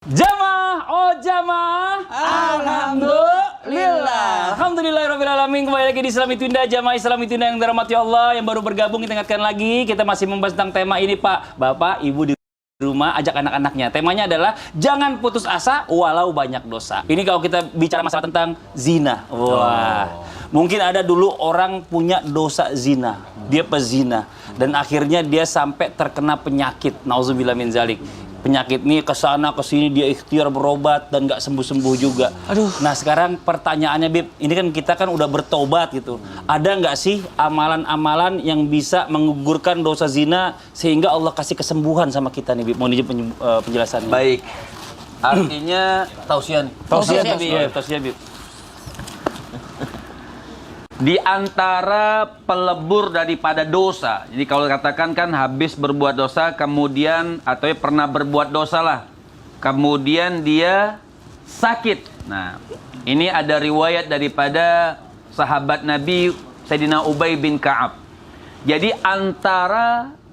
Jamaah, oh jamaah, alhamdulillah. Alhamdulillahirrahmanirrahim. Kembali lagi di Islam Itu Indah, jamaah Islam Itu Indah yang dirahmati Allah. Yang baru bergabung, kita ingatkan lagi, kita masih membahas tentang tema ini, Pak. Bapak, Ibu di rumah, ajak anak-anaknya. Temanya adalah jangan putus asa walau banyak dosa. Ini kalau kita bicara masalah tentang zina. Wah. Mungkin ada dulu orang punya dosa zina. Dia pezina. Dan akhirnya dia sampai terkena penyakit. Nauzubillah min zalik. Penyakit ini kesana kesini dia ikhtiar berobat dan nggak sembuh-sembuh juga. Aduh. Nah sekarang pertanyaannya Bib, ini kan kita kan udah bertobat gitu. Ada nggak sih amalan-amalan yang bisa menggugurkan dosa zina sehingga Allah kasih kesembuhan sama kita nih Bib? Mohon izin penjelasannya. Baik. Artinya tausiah nih. Tausiah Bib. Di antara pelebur daripada dosa. Jadi kalau katakan kan habis berbuat dosa kemudian atau pernah berbuat dosa lah. Kemudian dia sakit. Nah, ini ada riwayat daripada sahabat Nabi Sayyidina Ubay bin Ka'ab. Jadi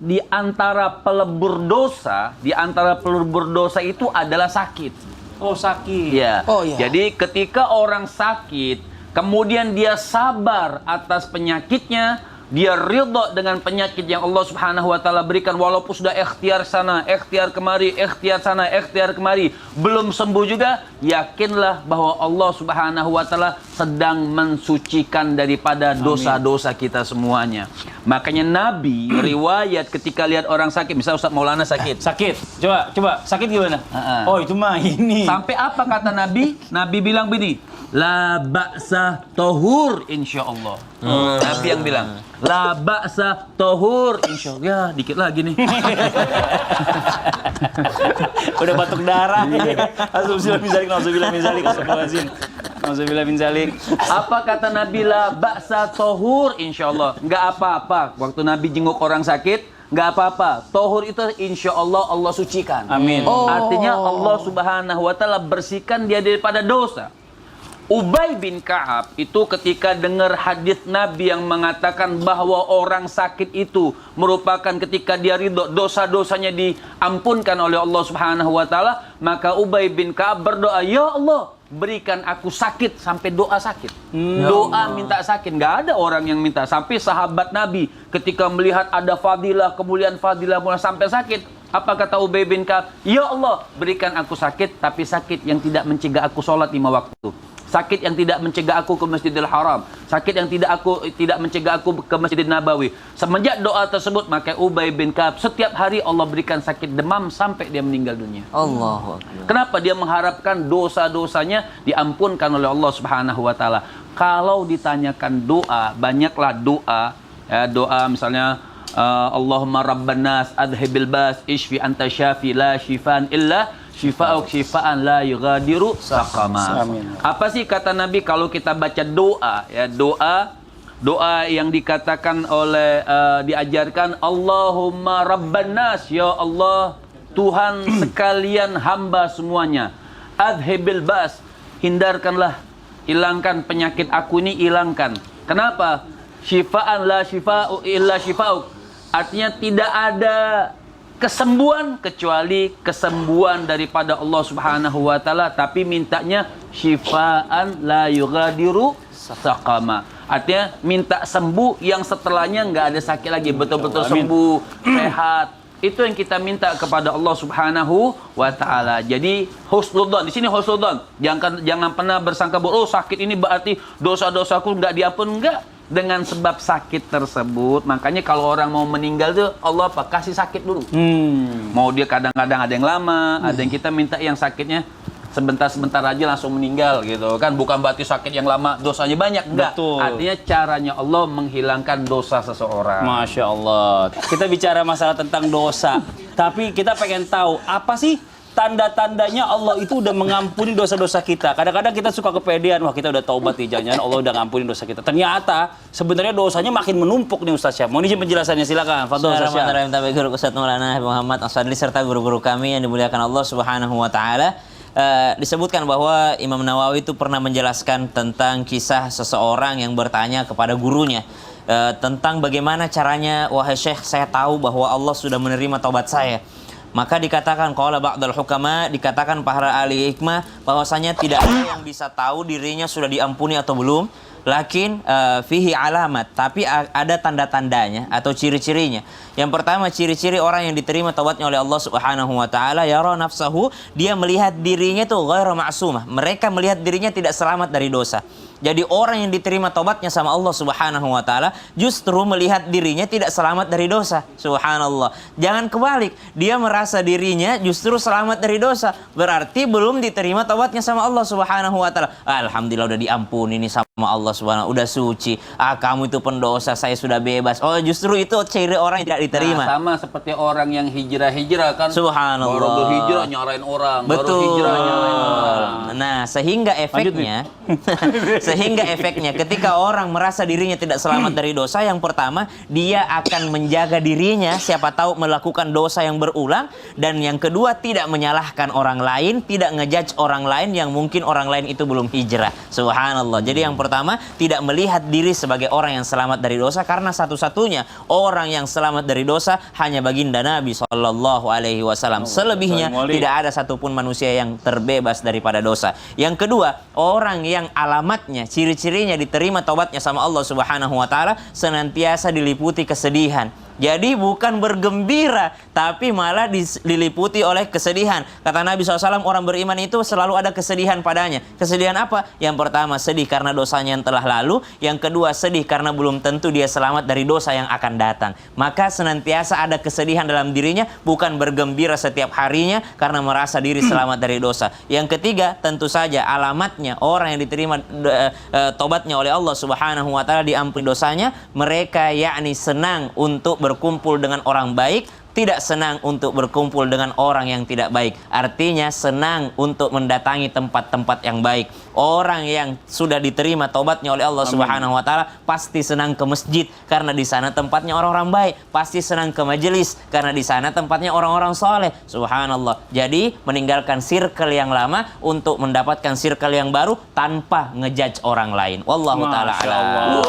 di antara pelebur dosa itu adalah sakit. Oh sakit. Ya. Oh, iya. Jadi ketika orang sakit kemudian dia sabar atas penyakitnya, dia ridha dengan penyakit yang Allah Subhanahu wa taala berikan walaupun sudah ikhtiar sana, ikhtiar kemari, ikhtiar sana, ikhtiar kemari, belum sembuh juga, yakinlah bahwa Allah Subhanahu wa taala sedang mensucikan daripada dosa-dosa kita semuanya. Makanya Nabi riwayat ketika lihat orang sakit, misal Ustaz Maulana sakit. Sakit. Coba sakit gimana? Oh itu mah ini. Sampai apa kata Nabi? Nabi bilang begini, la ba'sa tohur insyaallah. Nabi yang bilang, la ba'sa tohur insyaallah. Ya, dikit lagi nih. Udah batuk darah. Alhamdulillah min zalik, nauzubillah min zalik, nauzubillah min zalik. Apa kata Nabi? La ba'sa tohur insyaallah. Enggak apa-apa. Waktu Nabi jenguk orang sakit, enggak apa-apa. Tohur itu insyaallah Allah sucikan. Amin. Artinya Allah Subhanahu wa taala bersihkan dia daripada dosa. Ubay bin Ka'ab itu ketika dengar hadis Nabi yang mengatakan bahwa orang sakit itu merupakan ketika dia ridho dosa-dosanya diampunkan oleh Allah Subhanahu wa taala, maka Ubay bin Ka'ab berdoa, "Ya Allah, berikan aku sakit," sampai doa sakit. Doa minta sakit. Enggak ada orang yang minta. Sampai sahabat Nabi ketika melihat ada fadilah, kemuliaan fadilah sampai sakit. Apa kata Ubay bin Ka'ab? "Ya Allah, berikan aku sakit, tapi sakit yang tidak mencegah aku sholat 5 waktu. Sakit yang tidak mencegah aku ke Masjidil Haram. Sakit yang tidak mencegah aku ke Masjidil Nabawi." Semenjak doa tersebut, maka Ubay bin Ka'ab setiap hari Allah berikan sakit demam sampai dia meninggal dunia. Allahu Akbar. Kenapa? Dia mengharapkan dosa-dosanya diampunkan oleh Allah Subhanahu wa taala. Kalau ditanyakan doa, banyaklah doa. Ya, doa misalnya Allahumma rabban nas adhibil bas ishfi anta syafi la shifaan illa syifa'uk syifa'an la yughadiru saqama. Apa sih kata Nabi kalau kita baca doa, ya doa yang dikatakan oleh diajarkan Allahumma rabban nas, ya Allah Tuhan sekalian hamba semuanya, adhibil bas, hindarkanlah, hilangkan penyakit aku ini, hilangkan. Kenapa? Syifa'an la syifa'u illa syifa'uk, artinya tidak ada kesembuhan kecuali kesembuhan daripada Allah Subhanahu wa taala, tapi mintanya syifaan la yughadiru saqama. Artinya minta sembuh yang setelahnya enggak ada sakit lagi, betul-betul sembuh, sehat. Itu yang kita minta kepada Allah Subhanahu wa taala. Jadi husnudzon, di sini husnudzon. Jangan pernah bersangka bahwa sakit ini berarti dosa-dosaku enggak diampun, enggak. Dengan sebab sakit tersebut, makanya kalau orang mau meninggal tuh Allah kasih sakit dulu. Mau dia kadang-kadang ada yang lama, ada yang kita minta yang sakitnya sebentar-sebentar aja langsung meninggal gitu kan. Bukan berarti sakit yang lama dosanya banyak, enggak. Betul. Artinya caranya Allah menghilangkan dosa seseorang. Masya Allah. Kita bicara masalah tentang dosa, tapi kita pengen tahu apa sih tanda-tandanya Allah itu udah mengampuni dosa-dosa kita. Kadang-kadang kita suka kepedean, wah kita udah taubat nih, jangan-jangan Allah udah ngampuni dosa kita. Ternyata sebenarnya dosanya makin menumpuk nih Ustaz Syah. Mohon izin penjelasannya, silakan. Fadhol Ustaz Syah. Bismillahirrahmanirrahim. Tapi guru Ustaz Maulana Muhammad Aswadli serta guru-guru kami yang dimuliakan Allah Subhanahu wa taala. Disebutkan bahwa Imam Nawawi itu pernah menjelaskan tentang kisah seseorang yang bertanya kepada gurunya tentang bagaimana caranya, wahai Syekh, saya tahu bahwa Allah sudah menerima taubat saya. Maka dikatakan qala ba'dul hukama, dikatakan para ahli hikmah bahwasanya tidak ada yang bisa tahu dirinya sudah diampuni atau belum. Lakin fihi alamat, tapi ada tanda-tandanya atau ciri-cirinya. Yang pertama, ciri-ciri orang yang diterima taubatnya oleh Allah Subhanahu wa taala, yara nafsahu, dia melihat dirinya tuh ghairu ma'sumah. Mereka melihat dirinya tidak selamat dari dosa. Jadi orang yang diterima taubatnya sama Allah Subhanahu wa taala justru melihat dirinya tidak selamat dari dosa. Subhanallah. Jangan kebalik, dia merasa dirinya justru selamat dari dosa. Berarti belum diterima taubatnya sama Allah Subhanahu wa taala. Alhamdulillah udah diampuni nih sama Allah Subhanahu, udah suci. Kamu itu pendosa, saya sudah bebas. Oh, justru itu ciri orang yang tidak diterima. Nah, sama seperti orang yang hijrah kan. Subhanallah. Baru berhijrah nyalain orang, Betul. baru hijrah nyalain orang. Nah, sehingga efeknya ketika orang merasa dirinya tidak selamat dari dosa, yang pertama dia akan menjaga dirinya, siapa tahu melakukan dosa yang berulang, dan yang kedua tidak menyalahkan orang lain, tidak ngejudge orang lain yang mungkin orang lain itu belum hijrah. Subhanallah. Jadi yang pertama, tidak melihat diri sebagai orang yang selamat dari dosa, karena satu-satunya orang yang selamat dari dosa hanya baginda Nabi Shallallahu Alaihi Wasallam. Selebihnya tidak ada satupun manusia yang terbebas daripada dosa. Yang kedua, orang yang alamatnya, ciri-cirinya diterima taubatnya sama Allah Subhanahu wa taala, senantiasa diliputi kesedihan. Jadi bukan bergembira, tapi malah diliputi oleh kesedihan. Kata Nabi SAW, orang beriman itu selalu ada kesedihan padanya. Kesedihan apa? Yang pertama, sedih karena dosanya yang telah lalu. Yang kedua, sedih karena belum tentu dia selamat dari dosa yang akan datang. Maka senantiasa ada kesedihan dalam dirinya, bukan bergembira setiap harinya karena merasa diri selamat dari dosa. Yang ketiga, tentu saja alamatnya orang yang diterima tobatnya oleh Allah Subhanahu wa taala, diampuni dosanya, mereka yakni senang untuk berkumpul dengan orang baik, tidak senang untuk berkumpul dengan orang yang tidak baik. Artinya senang untuk mendatangi tempat-tempat yang baik. Orang yang sudah diterima taubatnya oleh Allah Subhanahu wa taala pasti senang ke masjid karena di sana tempatnya orang-orang baik, pasti senang ke majelis karena di sana tempatnya orang-orang soleh. Subhanallah. Jadi meninggalkan circle yang lama untuk mendapatkan circle yang baru tanpa ngejudge orang lain. Wallahu taala a'lam.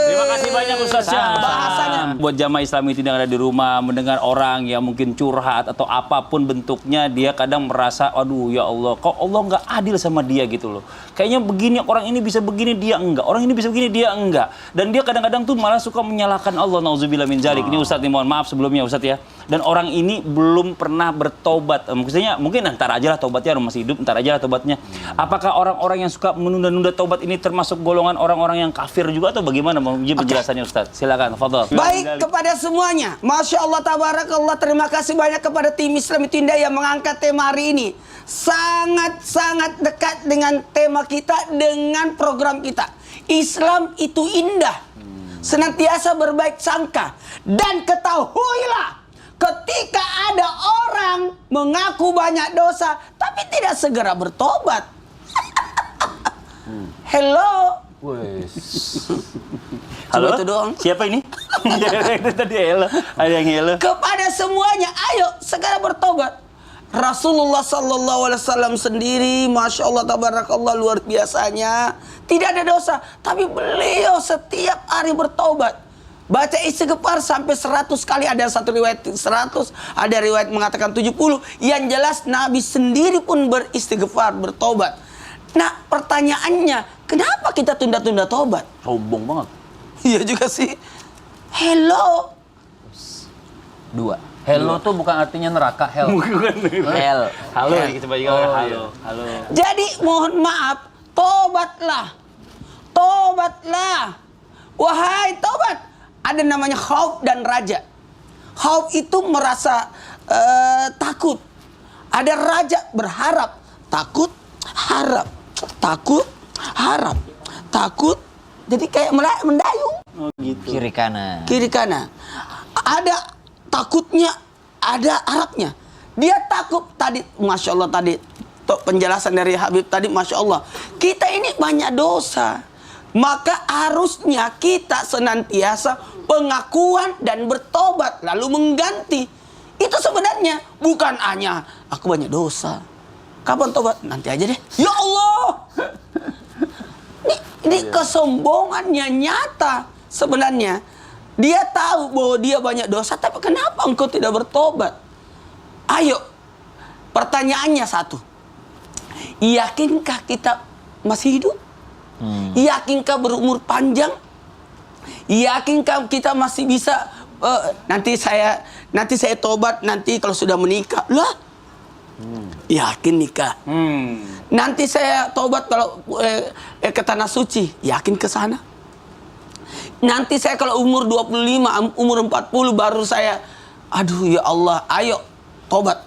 Terima kasih banyak Ustaz Syah. Bahasanya. Buat jamaah Islam itu yang ada di rumah mendengar orang yang mungkin curhat atau apapun bentuknya, dia kadang merasa, aduh ya Allah, kok Allah nggak adil sama dia gitu loh. Kayaknya begini, orang ini bisa begini, dia enggak. Orang ini bisa begini, dia enggak. Dan dia kadang-kadang tuh malah suka menyalahkan Allah. Nauzubillah min dzalik. Ini Ustaz nih, mohon maaf sebelumnya Ustaz ya. Dan orang ini belum pernah bertobat. Maksudnya mungkin ntar aja lah tobatnya, masih hidup, ntar aja lah tobatnya. Apakah orang-orang yang suka menunda-nunda tobat ini termasuk golongan orang-orang yang kafir juga atau bagaimana? Mau penjelasannya Ustaz? Silakan, fadhal. Baik kepada semuanya. Masya Allah, tabarakallah. Terima kasih banyak kepada tim Islam itu Indah yang mengangkat tema hari ini. Sangat-sangat dekat dengan tema kita, dengan program kita. Islam itu indah. Senantiasa berbaik sangka. Dan ketahuilah, ketika ada orang mengaku banyak dosa, tapi tidak segera bertobat. Hello. Halo? Itu doang. Siapa ini? Itu tadi hello. Ada yang hello. Kepada semuanya, ayo segera bertobat. Rasulullah Sallallahu Alaihi Wasallam sendiri, masya Allah, tabarakallah, luar biasanya, tidak ada dosa, tapi beliau setiap hari bertobat. Baca istighfar sampai 100 kali, ada satu riwayat 100, ada riwayat mengatakan 70. Yang jelas Nabi sendiri pun beristighfar, bertobat. Nah, pertanyaannya, kenapa kita tunda-tunda tobat? Sombong banget. Iya juga sih. Hello. Hello tuh bukan artinya neraka, hell. Hell. Halo, kita bagi halo. Halo. Jadi mohon maaf, tobatlah. Tobatlah. Wahai tobat. Ada namanya khauf dan raja. Khauf itu merasa takut. Ada raja berharap. Takut, harap. Takut, harap. Takut. Jadi kayak mendayung. Oh gitu. Kiri kanan. Kiri kanan. Ada takutnya, ada harapnya. Dia takut tadi, masya Allah tadi penjelasan dari Habib tadi, masya Allah. Kita ini banyak dosa, maka harusnya kita senantiasa pengakuan dan bertobat lalu mengganti. Itu sebenarnya bukan hanya aku banyak dosa. Kapan tobat? Nanti aja deh. Ya Allah. Ini kesombongannya nyata sebenarnya. Dia tahu bahwa dia banyak dosa, tapi kenapa engkau tidak bertobat? Ayo, pertanyaannya satu. Yakinkah kita masih hidup? Yakinkah berumur panjang? Yakinkah kita masih bisa nanti saya tobat nanti kalau sudah menikah? Lah, yakin nikah. Nanti saya tobat kalau ke tanah suci, yakin ke sana. Nanti saya kalau umur 25, umur 40 baru saya, aduh ya Allah, ayo tobat.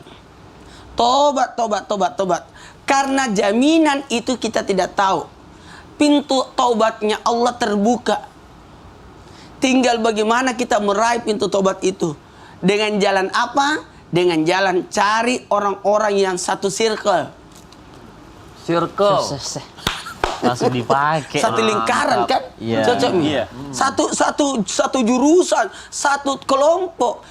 Tobat. Karena jaminan itu kita tidak tahu. Pintu taubatnya Allah terbuka. Tinggal bagaimana kita meraih pintu taubat itu. Dengan jalan apa? Dengan jalan cari orang-orang yang satu circle. Circle. Langsung dipakai. Satu lingkaran kan? Iya. Cocok nih. Iya. Satu jurusan, satu kelompok.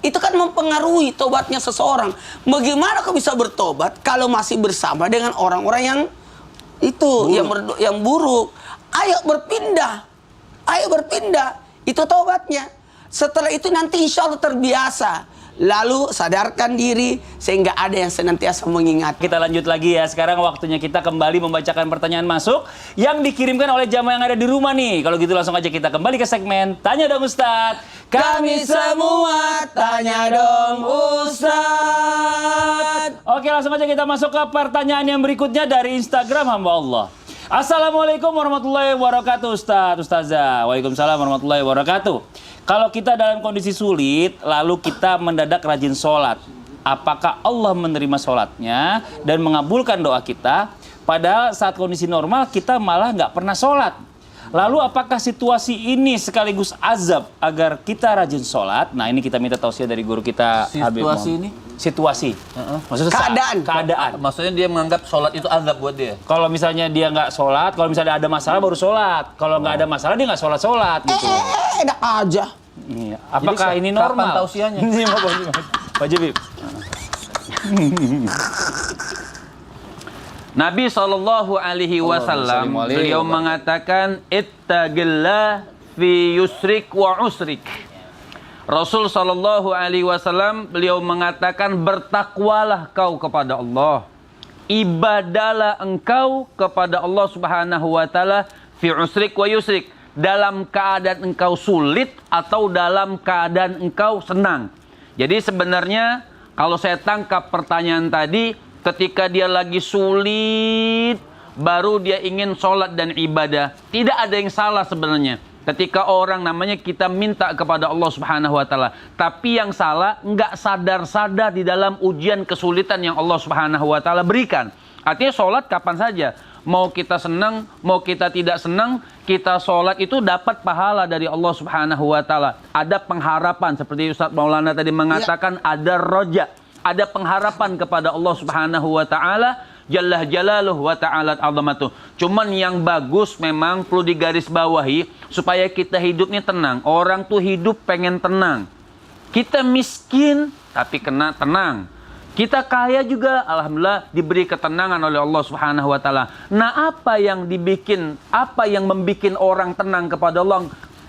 Itu kan mempengaruhi tobatnya seseorang. Bagaimana kau bisa bertobat kalau masih bersama dengan orang-orang yang itu yang buruk? Ayo berpindah. Itu tobatnya. Setelah itu nanti insya Allah terbiasa. Lalu sadarkan diri sehingga ada yang senantiasa mengingat. Kita lanjut lagi ya. Sekarang waktunya kita kembali membacakan pertanyaan masuk yang dikirimkan oleh jamaah yang ada di rumah nih. Kalau gitu langsung aja kita kembali ke segmen Tanya Dong Ustadz. Kami semua tanya dong Ustadz. Oke, langsung aja kita masuk ke pertanyaan yang berikutnya dari Instagram hamba Allah. Assalamualaikum warahmatullahi wabarakatuh Ustazah. Waalaikumsalam warahmatullahi wabarakatuh. Kalau kita dalam kondisi sulit, lalu kita mendadak rajin sholat, apakah Allah menerima sholatnya dan mengabulkan doa kita? Padahal saat kondisi normal kita malah nggak pernah sholat. Lalu apakah situasi ini sekaligus azab agar kita rajin sholat? Nah, ini kita minta tausiah dari guru kita Habib Situasi Muhammad. ini? Situasi. Maksudnya keadaan. Maksudnya dia menganggap sholat itu azab buat dia. Kalau misalnya dia nggak sholat, kalau misalnya ada masalah baru sholat. Kalau nggak ada masalah dia nggak sholat gitu. Enak aja. Iya. Apakah ini normal? kapan tausiahnya? Ini Pak Jibib. Nabi SAW beliau mengatakan ittaqillah fi yusrik wa usrik. Rasul SAW beliau mengatakan bertakwalah kau kepada Allah. Ibadalah engkau kepada Allah Subhanahu wa taala fi usrik wa yusrik, dalam keadaan engkau sulit atau dalam keadaan engkau senang. Jadi sebenarnya kalau saya tangkap pertanyaan tadi, ketika dia lagi sulit, baru dia ingin sholat dan ibadah. Tidak ada yang salah sebenarnya. Ketika orang namanya kita minta kepada Allah Subhanahu wa taala, tapi yang salah nggak sadar-sadar di dalam ujian kesulitan yang Allah Subhanahu wa taala berikan. Artinya sholat kapan saja. Mau kita senang, mau kita tidak senang, kita sholat itu dapat pahala dari Allah Subhanahu wa taala. Ada pengharapan seperti Ustaz Maulana tadi mengatakan, ada roja. Ada pengharapan kepada Allah Subhanahu wa taala, Jalla jalaluhu wa ta'ala azamatuh. Cuman yang bagus memang perlu digarisbawahi supaya kita hidupnya tenang. Orang tuh hidup pengen tenang. Kita miskin tapi kena tenang. Kita kaya juga alhamdulillah diberi ketenangan oleh Allah Subhanahu wa taala. Nah, apa yang membikin orang tenang kepada Allah?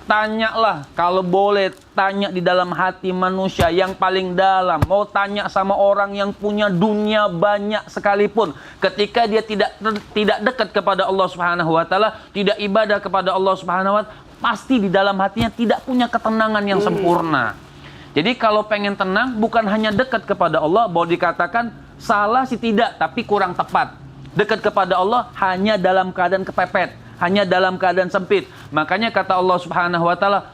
Tanyalah, kalau boleh tanya di dalam hati manusia yang paling dalam. Mau tanya sama orang yang punya dunia banyak sekalipun, ketika dia tidak dekat kepada Allah Subhanahu wa taala, tidak ibadah kepada Allah Subhanahu wa taala, pasti di dalam hatinya tidak punya ketenangan yang sempurna. Jadi kalau pengen tenang, bukan hanya dekat kepada Allah, boleh dikatakan salah sih tidak, tapi kurang tepat. Dekat kepada Allah hanya dalam keadaan kepepet, hanya dalam keadaan sempit. Makanya kata Allah Subhanahu wa taala,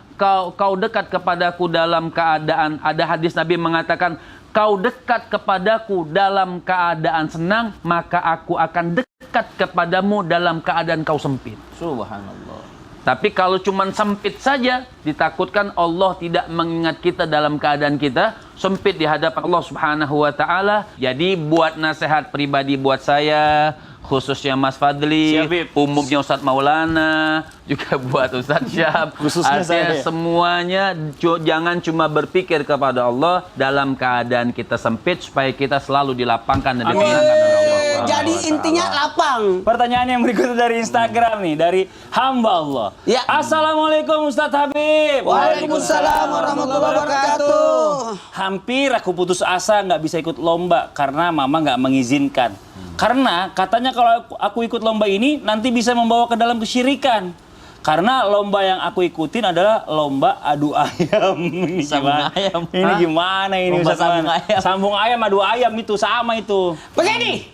kau dekat kepadaku dalam keadaan, ada hadis Nabi mengatakan, kau dekat kepadaku dalam keadaan senang, maka aku akan dekat kepadamu dalam keadaan kau sempit. Subhanallah. Tapi kalau cuma sempit saja, ditakutkan Allah tidak mengingat kita dalam keadaan kita sempit di hadapan Allah Subhanahu wa taala. Jadi buat nasihat pribadi buat saya, khususnya Mas Fadli, umumnya Ustadz Maulana, juga buat Ustadz Syab, artinya semuanya jangan cuma berpikir kepada Allah dalam keadaan kita sempit, supaya kita selalu dilapangkan dan ditenangkan oleh Allah. jadi intinya lapang. Pertanyaan yang berikutnya dari Instagram nih, dari hamba Allah. Ya. Assalamualaikum Ustadz Habib. Waalaikumsalam warahmatullahi wabarakatuh. Hampir aku putus asa nggak bisa ikut lomba karena mama nggak mengizinkan. Karena katanya kalau aku ikut lomba ini nanti bisa membawa ke dalam kesyirikan. Karena lomba yang aku ikutin adalah lomba adu ayam. Ini Sambung gimana? ayam. Ini gimana ini Lomba Ustadz sambung Man? ayam. Sambung ayam, adu ayam itu sama itu. Begini,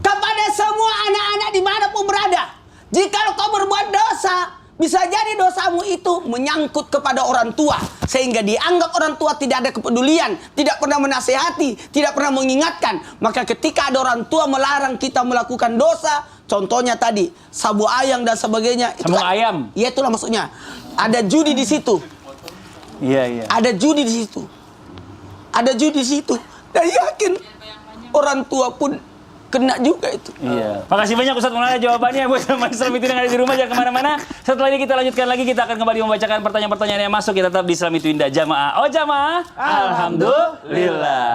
kepada semua anak-anak dimanapun berada, jika kau berbuat dosa, bisa jadi dosamu itu menyangkut kepada orang tua, sehingga dianggap orang tua tidak ada kepedulian, tidak pernah menasehati, tidak pernah mengingatkan. Maka ketika ada orang tua melarang kita melakukan dosa, contohnya tadi sabu ayam dan sebagainya, itu Sambung ayam. ya itulah maksudnya. Ada judi di situ, Iya. ada judi di situ, ada judi di situ. Dan yakin orang tua pun kena juga itu. Iya. Makasih banyak Ustadz Maulana jawabannya buat teman Islam itu yang ada di rumah, jangan kemana-mana. Setelah ini kita lanjutkan lagi, kita akan kembali membacakan pertanyaan-pertanyaan yang masuk. Kita tetap di Islam itu Indah Jamaah. Oh jamaah, alhamdulillah.